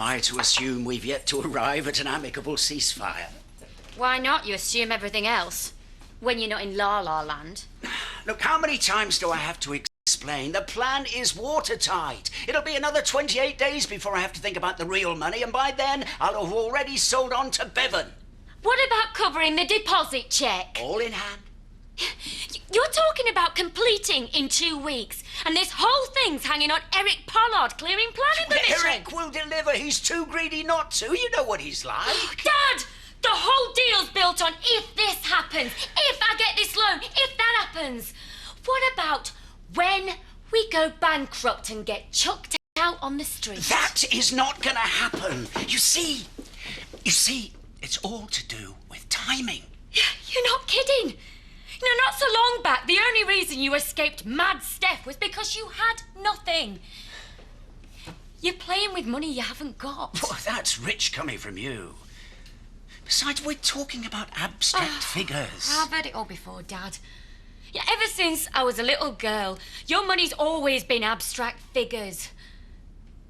I to assume we've yet to arrive at an amicable ceasefire? Why not? You assume everything else. When you're not in La La Land. Look, how many times do I have to explain? The plan is watertight. It'll be another 28 days before I have to think about the real money, and by then I'll have already sold on to Bevan. What about covering the deposit check? All in hand. You're talking about completing in 2 weeks, and this whole thing's hanging on Eric Pollard clearing planning permission. Eric will deliver. He's too greedy not to. You know what he's like. Dad! The whole deal's built on if this happens, if I get this loan, if that happens. What about when we go bankrupt and get chucked out on the street? That is not going to happen. You see, it's all to do with timing. You're not kidding. You know, not so long back, the only reason you escaped Mad Steph was because you had nothing. You're playing with money you haven't got. Oh, that's rich coming from you. Besides, we're talking about abstract figures. I've heard it all before, Dad. Yeah, ever since I was a little girl, your money's always been abstract figures.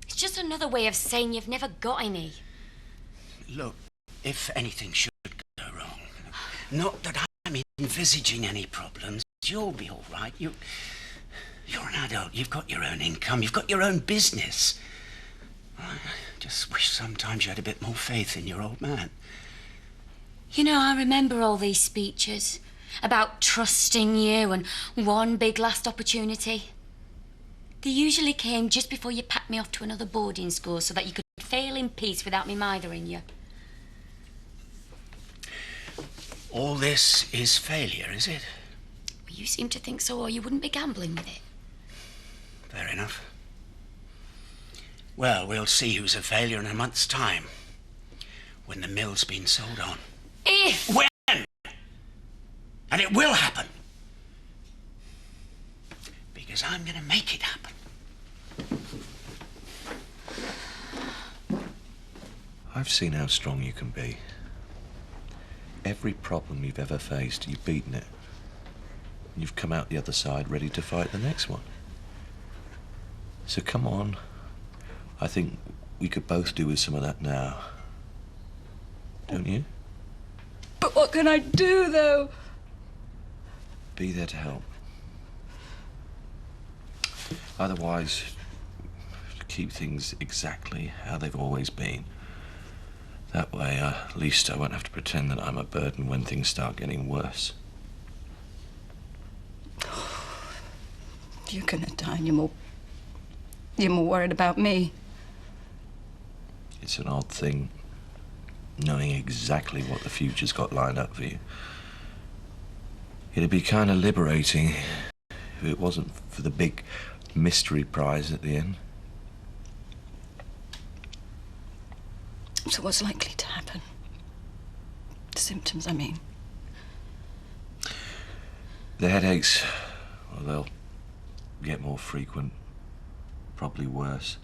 It's just another way of saying you've never got any. Look, if anything should go wrong, not that I'm envisaging any problems, you'll be all right. You're an adult. You've got your own income. You've got your own business. I just wish sometimes you had a bit more faith in your old man. You know, I remember all these speeches about trusting you and one big last opportunity. They usually came just before you packed me off to another boarding school so that you could fail in peace without me mithering you. All this is failure, is it? Well, you seem to think so, or you wouldn't be gambling with it. Fair enough. Well, we'll see who's a failure in a month's time, when the mill's been sold on. If! When? And it will happen. Because I'm going to make it happen. I've seen how strong you can be. Every problem you've ever faced, you've beaten it. You've come out the other side ready to fight the next one. So come on. I think we could both do with some of that now. Don't you? But what can I do, though? Be there to help. Otherwise, keep things exactly how they've always been. That way, at least I won't have to pretend that I'm a burden when things start getting worse. You're gonna die and you're more worried about me. It's an odd thing, knowing exactly what the future's got lined up for you. It'd be kind of liberating if it wasn't for the big mystery prize at the end. So what's likely to happen? The symptoms, I mean. The headaches, well, they'll get more frequent, probably worse.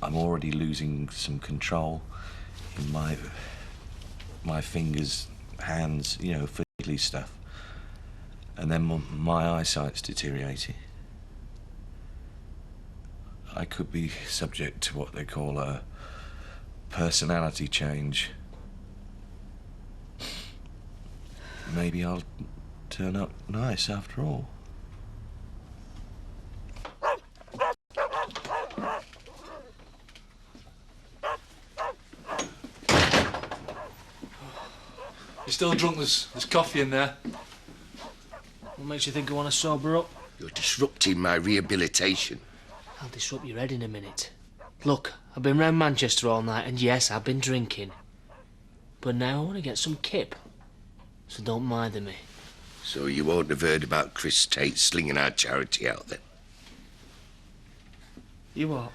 I'm already losing some control in my fingers, hands, you know, fiddly stuff. And then my eyesight's deteriorating. I could be subject to what they call a personality change. Maybe I'll turn up nice after all. You're still drunk, there's coffee in there. What makes you think I want to sober up? You're disrupting my rehabilitation. I'll disrupt your head in a minute. Look, I've been round Manchester all night, and yes, I've been drinking. But now I want to get some kip, so don't mither me. So you won't have heard about Chris Tate slinging our charity out then? You what?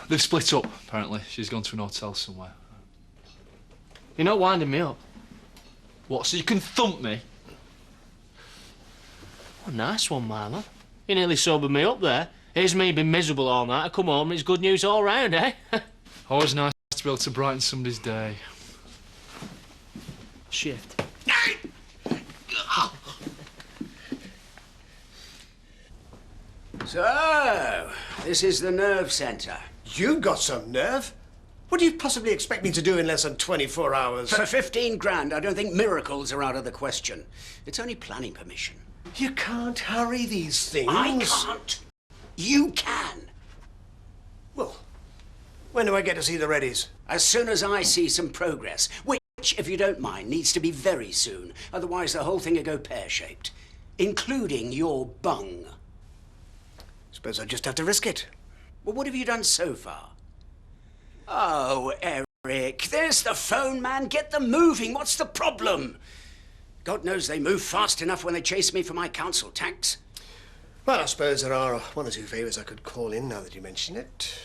They've split up, apparently. She's gone to an hotel somewhere. You're not winding me up. What, so you can thump me? Oh, nice one, Marlon. You nearly sobered me up there. Here's me been miserable all night. I come home and it's good news all round, eh? Always nice to be able to brighten somebody's day. Shift. So, this is the nerve centre. You've got some nerve. What do you possibly expect me to do in less than 24 hours? For 15 grand, I don't think miracles are out of the question. It's only planning permission. You can't hurry these things. I can't. You can. Well, when do I get to see the Reddies? As soon as I see some progress, which, if you don't mind, needs to be very soon. Otherwise, the whole thing will go pear-shaped, including your bung. Suppose I just have to risk it. Well, what have you done so far? Oh, Eric, there's the phone, man. Get them moving. What's the problem? God knows they move fast enough when they chase me for my council tax. Well, I suppose there are one or two favours I could call in now that you mention it.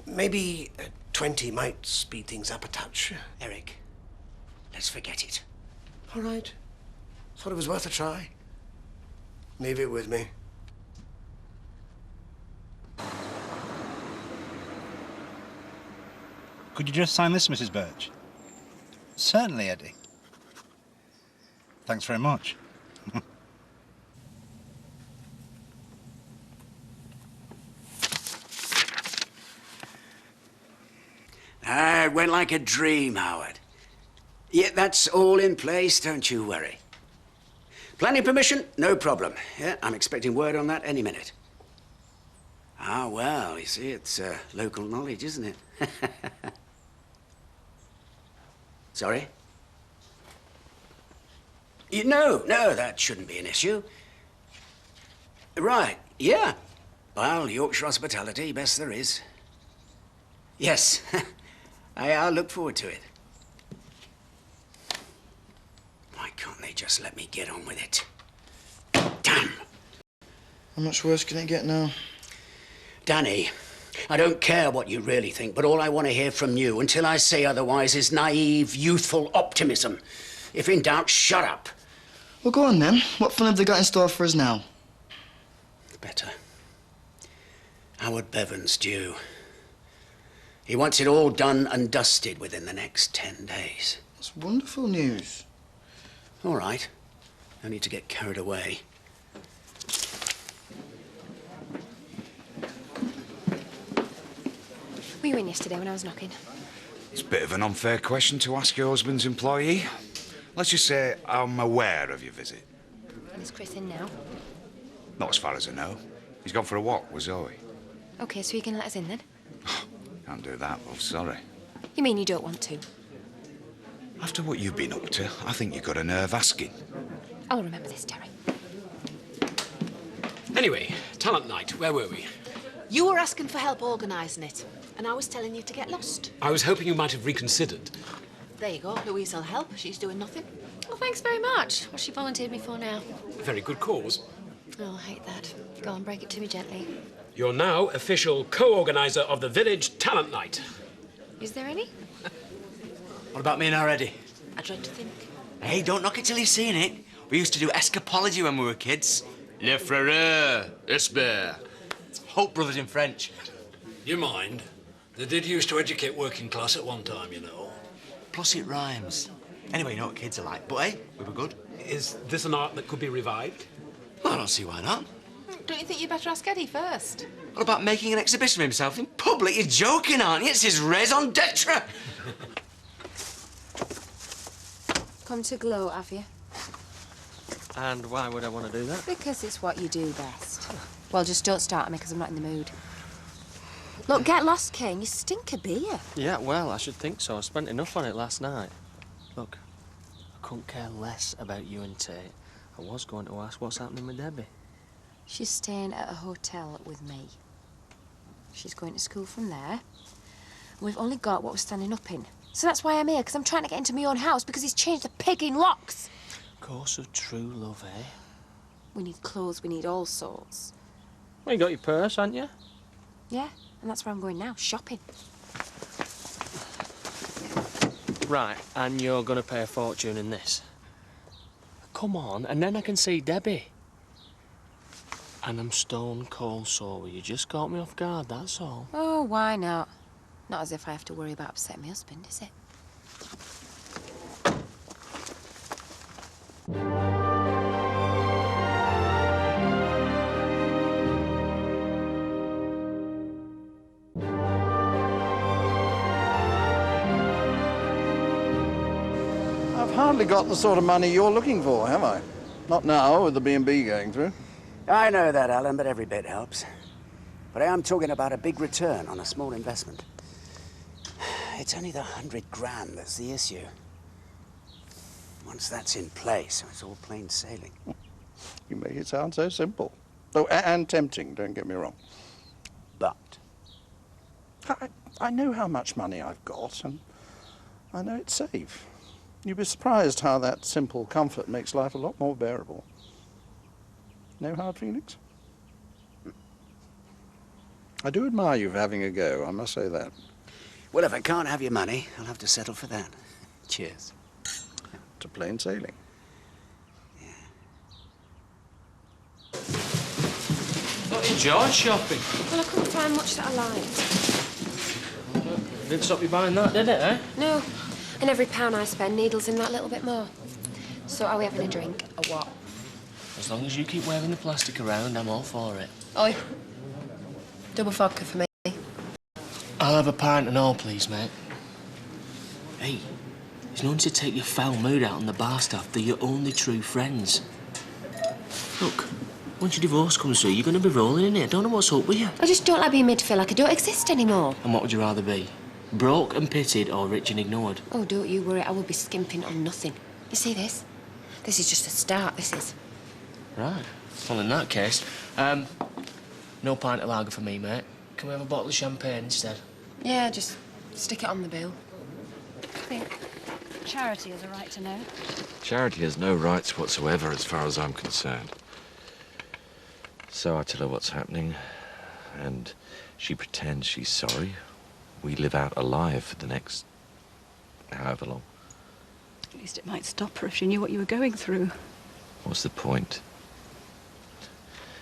Maybe 20 might speed things up a touch. Eric, let's forget it. All right. Thought it was worth a try. Leave it with me. Could you just sign this, Mrs. Birch? Certainly, Eddie. Thanks very much. It went like a dream, Howard. Yeah, that's all in place, don't you worry. Planning permission? No problem. Yeah, I'm expecting word on that any minute. Ah, well, you see, it's local knowledge, isn't it? Sorry? No, that shouldn't be an issue. Right, yeah. Well, Yorkshire hospitality, best there is. Yes, I'll look forward to it. Why can't they just let me get on with it? Damn! How much worse can it get now? Danny, I don't care what you really think, but all I want to hear from you, until I say otherwise, is naive, youthful optimism. If in doubt, shut up. Well, go on then. What fun have they got in store for us now? Better. Howard Bevan's due. He wants it all done and dusted within the next 10 days. That's wonderful news. All right. No need to get carried away. Were you in yesterday when I was knocking? It's a bit of an unfair question to ask your husband's employee. Let's just say I'm aware of your visit. Is Chris in now? Not as far as I know. He's gone for a walk with Zoe. OK, so you can let us in then? Can't do that, love, sorry. You mean you don't want to? After what you've been up to, I think you've got a nerve asking. I'll remember this, Terry. Anyway, talent night, where were we? You were asking for help organising it, and I was telling you to get lost. I was hoping you might have reconsidered. There you go, Louise will help. She's doing nothing. Well, thanks very much. What's she volunteered me for now? A very good cause. Oh, I hate that. Go on, break it to me gently. You're now official co-organiser of the Village Talent Night. Is there any? What about me and our Eddie? I dread to think. Hey, don't knock it till you've seen it. We used to do escapology when we were kids. Le frère, Esbert. Hope Brothers in French. You mind? They did used to educate working class at one time, you know. Plus it rhymes. Anyway, you know what kids are like. But hey, we were good. Is this an art that could be revived? Well, I don't see why not. Don't you think you'd better ask Eddie first? What about making an exhibition of himself in public? You're joking, aren't you? It's his raison d'etre. Come to Glow, have you? And why would I want to do that? Because it's what you do best. Well, just don't start me, because I'm not in the mood. Look, get lost, Kane. You stink of beer. Yeah, well, I should think so. I spent enough on it last night. Look, I couldn't care less about you and Tate. I was going to ask what's happening with Debbie. She's staying at a hotel with me. She's going to school from there. We've only got what we're standing up in. So that's why I'm here, because I'm trying to get into my own house, because he's changed the pig in locks. Course of true love, eh? We need clothes, we need all sorts. Well, you got your purse, haven't you? Yeah, and that's where I'm going now, shopping. Right, and you're going to pay a fortune in this. Come on, and then I can see Debbie. And I'm stone cold sober. You just caught me off guard, that's all. Oh, why not? Not as if I have to worry about upsetting my husband, is it? hardly got the sort of money you're looking for, have I? Not now, with the B&B going through. I know that, Alan, but every bit helps. But I am talking about a big return on a small investment. It's only the 100 grand that's the issue. Once that's in place, it's all plain sailing. You make it sound so simple. Oh, and tempting, don't get me wrong. But? I know how much money I've got, and I know it's safe. You'd be surprised how that simple comfort makes life a lot more bearable. No hard feelings? I do admire you for having a go, I must say that. Well, if I can't have your money, I'll have to settle for that. Cheers. To plain sailing. Not in George shopping. Well, I couldn't find much that I liked. Didn't stop you buying that, did it, eh? No. And every pound I spend needles in that little bit more. So are we having a drink or what? As long as you keep waving the plastic around, I'm all for it. Oi. Double vodka for me. I'll have a pint and all, please, mate. Hey, there's no one to take your foul mood out on the bar staff. They're your only true friends. Look, once your divorce comes through, you're going to be rolling in it. I don't know what's up with you. I just don't like being made to feel like I don't exist anymore. And what would you rather be? Broke and pitied or rich and ignored? Oh, don't you worry. I will be skimping on nothing. You see this? This is just a start, this is. Right. Well, in that case, no pint of lager for me, mate. Can we have a bottle of champagne instead? Yeah, just stick it on the bill. I think Charity has a right to know. Charity has no rights whatsoever as far as I'm concerned. So I tell her what's happening, and she pretends she's sorry. We live out a lie for the next however long. At least it might stop her if she knew what you were going through. What's the point?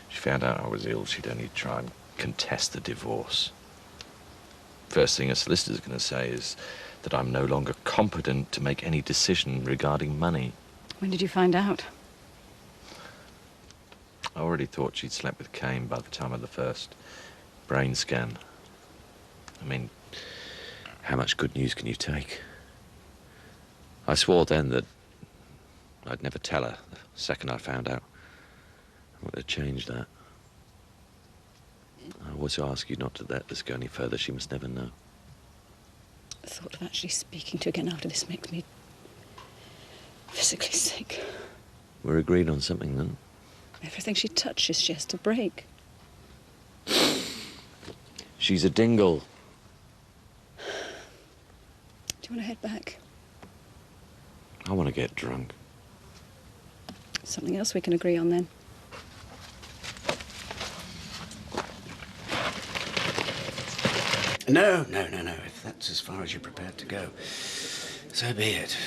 She found out I was ill, she'd only try and contest the divorce. First thing a solicitor's going to say is that I'm no longer competent to make any decision regarding money. When did you find out? I already thought she'd slept with Kane by the time of the first brain scan. I mean, how much good news can you take? I swore then that I'd never tell her the second I found out. I want to change that. I always ask you not to let this go any further. She must never know. The thought of actually speaking to her again after this makes me physically sick. We're agreed on something, then? Everything she touches, she has to break. She's a dingle. Do you want to head back? I want to get drunk. Something else we can agree on, then. No. If that's as far as you're prepared to go, so be it.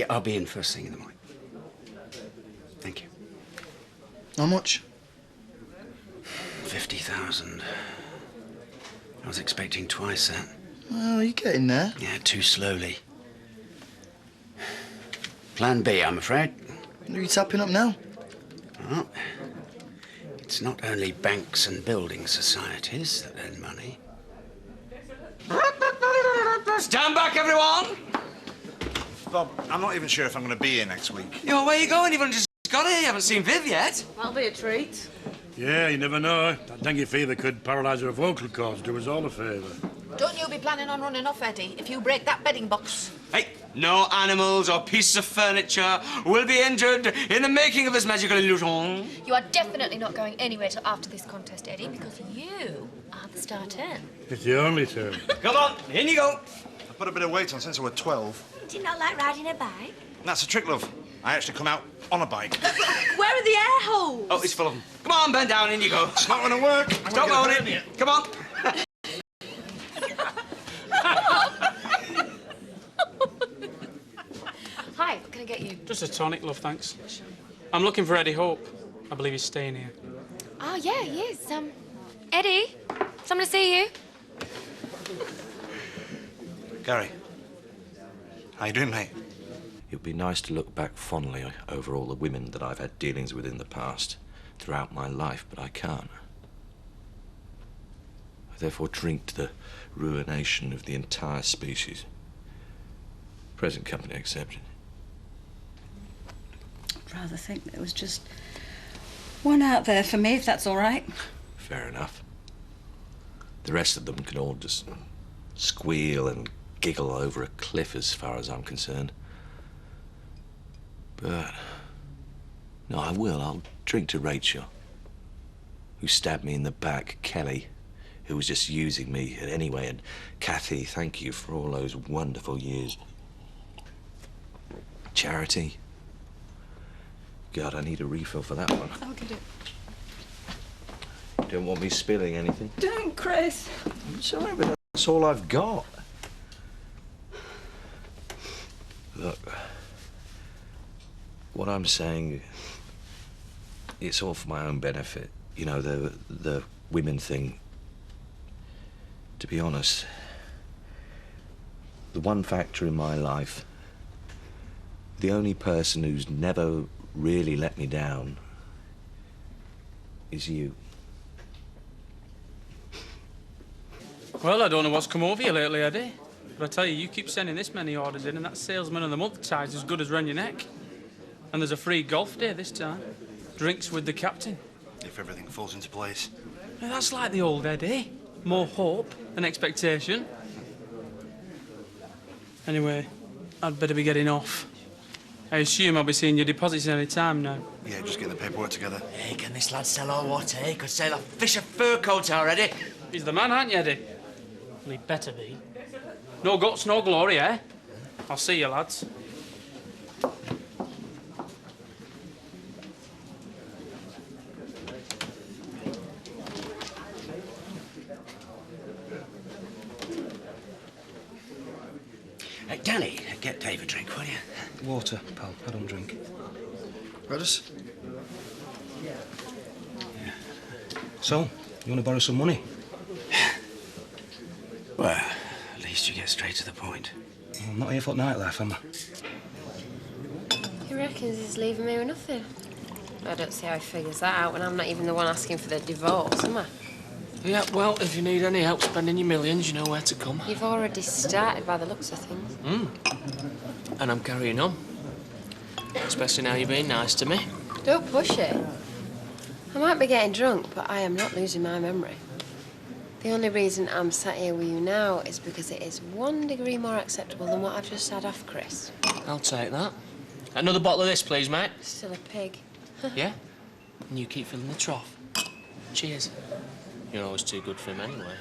I'll be in first thing in the morning. Thank you. How much? 50,000. I was expecting twice that. Oh, you're getting there. Yeah, too slowly. Plan B, I'm afraid. Are you tapping up now? Well, it's not only banks and building societies that earn money. Stand back, everyone! Bob, I'm not even sure if I'm going to be here next week. Yo, where you going? You've only just got here. You haven't seen Viv yet. That'll be a treat. Yeah, you never know. That dengue fever could paralyse her vocal cords. Do us all a favour. Don't you be planning on running off, Eddie, if you break that bedding box. Hey, no animals or pieces of furniture will be injured in the making of this magical illusion. You are definitely not going anywhere till after this contest, Eddie, because you are the star turn. It's the only turn. Come on, in you go. I put a bit of weight on since I was 12. Do you not like riding a bike? That's a trick, love. I actually come out on a bike. Where are the air holes? Oh, it's full of them. Come on, bend down, in you go. It's not going to work. Stop moaning it. Come on. Hi, what can I get you? Just a tonic, love, thanks. I'm looking for Eddie Hope. I believe he's staying here. Oh, yeah, he is. Eddie, someone to see you. Gary. How you doing, mate? It would be nice to look back fondly over all the women that I've had dealings with in the past throughout my life, but I can't. I therefore drink to the ruination of the entire species. Present company accepted. I'd rather think there was just one out there for me, if that's all right. Fair enough. The rest of them can all just squeal and giggle over a cliff as far as I'm concerned. But... no, I will. I'll drink to Rachel, who stabbed me in the back, Kelly, who was just using me anyway, and Kathy, thank you for all those wonderful years. Charity. God, I need a refill for that one. I'll get it. You don't want me spilling anything? Don't, Chris. I'm sorry, but that's all I've got. Look, what I'm saying, it's all for my own benefit. You know, the women thing. To be honest, the one factor in my life, the only person who's never really let me down, is you. Well, I don't know what's come over you lately, Eddie. But I tell you, you keep sending this many orders in, and that salesman of the month tie's as good as round your neck. And there's a free golf day this time. Drinks with the captain. If everything falls into place. Now, that's like the old Eddie. More hope than expectation. Anyway, I'd better be getting off. I assume I'll be seeing your deposits any time now. Yeah, just get the paperwork together. Hey, can this lad sell or what, eh? Could sell a fish of fur coat already. He's the man, aren't you, Eddie? Well, he'd better be. No guts, no glory, eh? I'll see you, lads. Danny, get Dave a drink, will you? Water, pal. I don't drink. Brothers? So, you want to borrow some money? Well, at least you get straight to the point. Well, I'm not here for nightlife, am I? He reckons he's leaving me with nothing. I don't see how he figures that out when I'm not even the one asking for the divorce, am I? Yeah, well, if you need any help spending your millions, you know where to come. You've already started by the looks of things. And I'm carrying on. Especially now you're being nice to me. Don't push it. I might be getting drunk, but I am not losing my memory. The only reason I'm sat here with you now is because it is 1 degree more acceptable than what I've just had off Chris. I'll take that. Another bottle of this, please, mate. Still a pig. Yeah? And you keep filling the trough. Cheers. You're always too good for him anyway.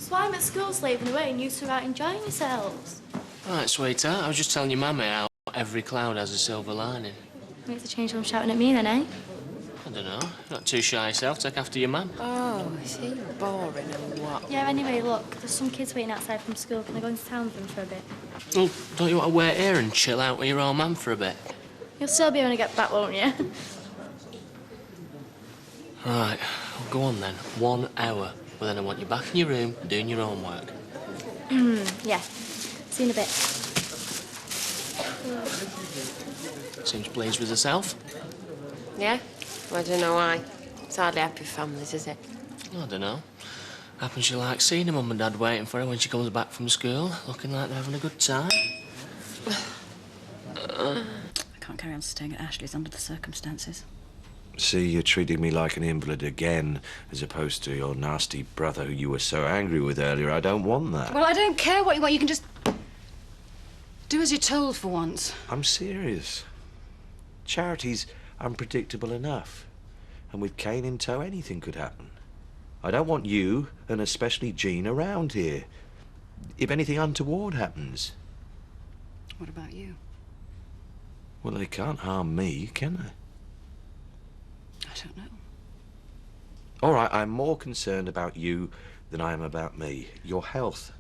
So I'm at school slaving away and you two are out enjoying yourselves. Right, sweetheart, I was just telling your mummy how every cloud has a silver lining. Makes a change from shouting at me then, eh? I don't know. Not too shy yourself. Take after your mum. Oh, is he boring or what? Yeah, anyway, look, there's some kids waiting outside from school. Can I go into town with them for a bit? Well, don't you want to wait here and chill out with your old man for a bit? You'll still be when I get back, won't you? Right, well, go on then. 1 hour. But then I want you back in your room doing your own work. Yeah. See you in a bit. Seems pleased with herself. Yeah? Well, I don't know why. It's hardly happy families, is it? I don't know. Happens she likes seeing her mum and dad waiting for her when she comes back from school, looking like they're having a good time. I can't carry on staying at Ashley's under the circumstances. See, you're treating me like an invalid again, as opposed to your nasty brother who you were so angry with earlier. I don't want that. Well, I don't care what you want. You can just do as you're told for once. I'm serious. Charity's unpredictable enough. And with Kane in tow, anything could happen. I don't want you, and especially Jean, around here. If anything untoward happens. What about you? Well, they can't harm me, can they? I don't know. All right, I'm more concerned about you than I am about me. Your health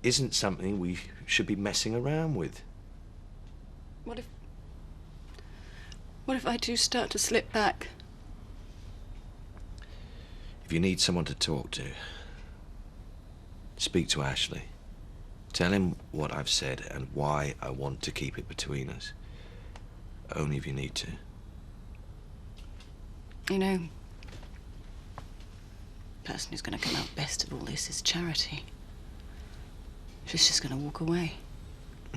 isn't something we should be messing around with. What if I do start to slip back? If you need someone to talk to, speak to Ashley. Tell him what I've said and why I want to keep it between us. Only if you need to. You know, the person who's going to come out best of all this is Charity. She's just going to walk away.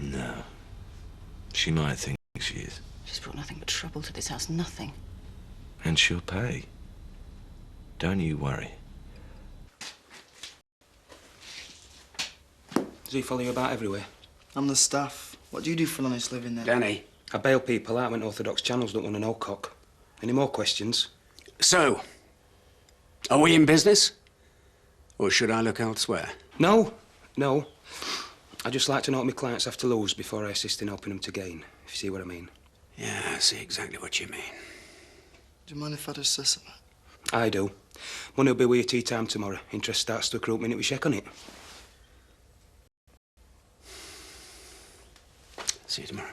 No. She might think she is. She's brought nothing but trouble to this house, nothing. And she'll pay. Don't you worry. Does he follow you about everywhere? I'm the staff. What do you do for an honest living then? Danny. I bail people out when orthodox channels don't want to know cock. Any more questions? So, are we in business? Or should I look elsewhere? No, no. I just like to know what my clients have to lose before I assist in helping them to gain, if you see what I mean. Yeah, I see exactly what you mean. Do you mind if I just say something? I do. Money will be with you tea time tomorrow. Interest starts to accrue the minute we check on it. See you tomorrow.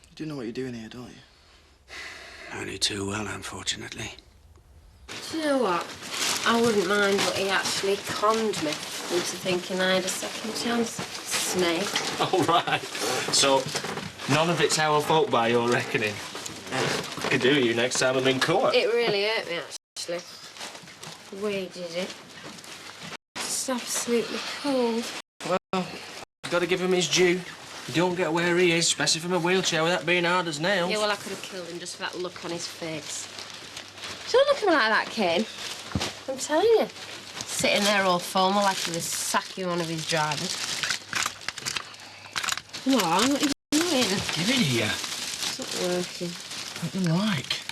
You do know what you're doing here, don't you? Only too well, unfortunately. Do you know what? I wouldn't mind, but he actually conned me into thinking I had a second chance. Snake. All right. So, none of it's our fault by your reckoning. I could do you next time I'm in court. It really hurt me, actually. The way he did it. It's absolutely cold. Well, I've got to give him his due. You don't get where he is, especially from a wheelchair, without being hard as nails. Yeah, well, I could have killed him just for that look on his face. Don't look at me like that, Kane. I'm telling you. Sitting there all formal like he was sacking one of his drivers. Come on, what are you doing? Give it here. It's not working. What you like?